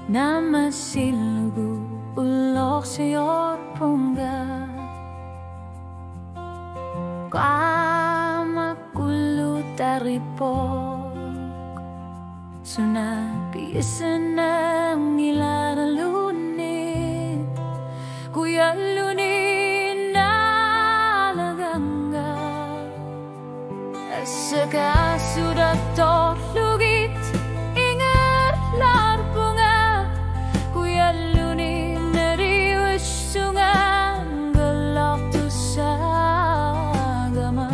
Namasilgu ulok siyor pungga Kama kulu taripok Sunapi isenang nilaralunit Kuya lunin nalaganga Seka sudah terlugit Ingat lar bunga Kuya lunin neriwis sungan Gelap tu sagama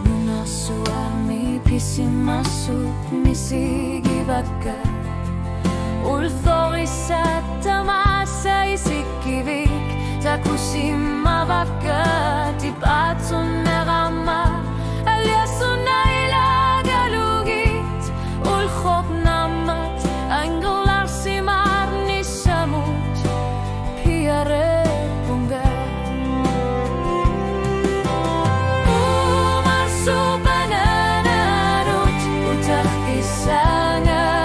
Nuna suami pisi masuk misi gibaka Ulthori satamasa isikivik Takusima baka tipatsun nerama Aliasuna ilagalugit Ulkhok namat Anglar simar nisamut Piare bunga Umar subananarut Utak kisanga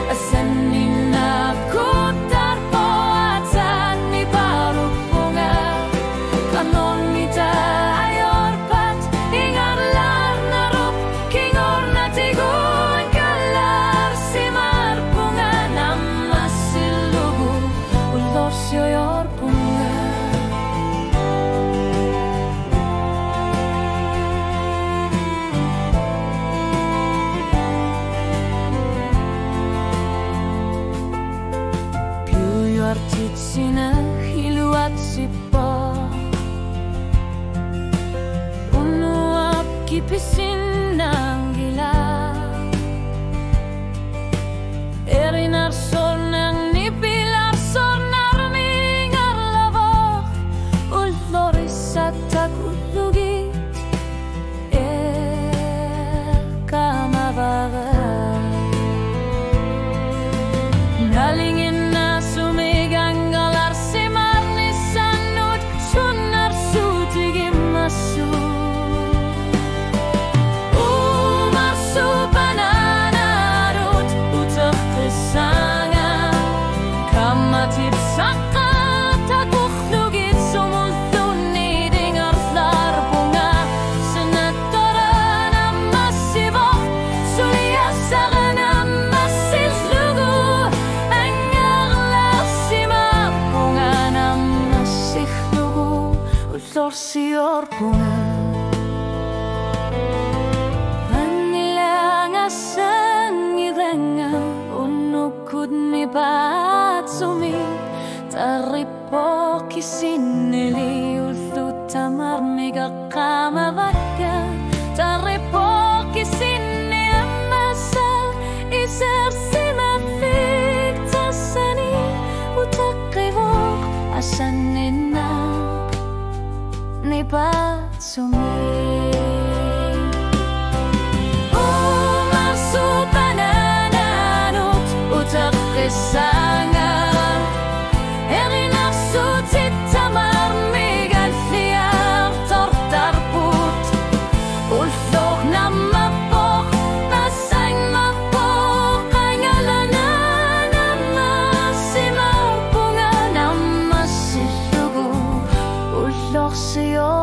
Asanin aku tarpoatan ni baru bunga Kanon nita ayorpat Ingarlar narup Kingor natigun Kalar simar bunga Nama silugu Ulor sioyor bunga Piuyor titsina hiluat sipa Unuap kipisin ng gila Erinar sol ng nipilar sornar mingar lavok Uloris at tagulugit Kamabagal Nalingin na sumigang galar simar ni sanut Sunar sutigim masu Umar subananarut Utak kesanga Kamatip sakat Takuklugit sumulthuni Dingarlar bunga Senatoran amasibok Suliasaran amasillugu Angarlar simar bunga Namasillugu Ulor siyor bunga Anilangasan idanga Unukud ni batsumi Taripok isinili Ultutamar migakamavaka Taripok isini amasal Isar simafik tasani Utakivok asaninap Ni batsumi Umar subananarut Utak kesanga Erinar sutit tamar migal liar tortarput Ulthok na mapok Nasang mapok Angalanan Namasimar bunga Namasilugu Ulor siyor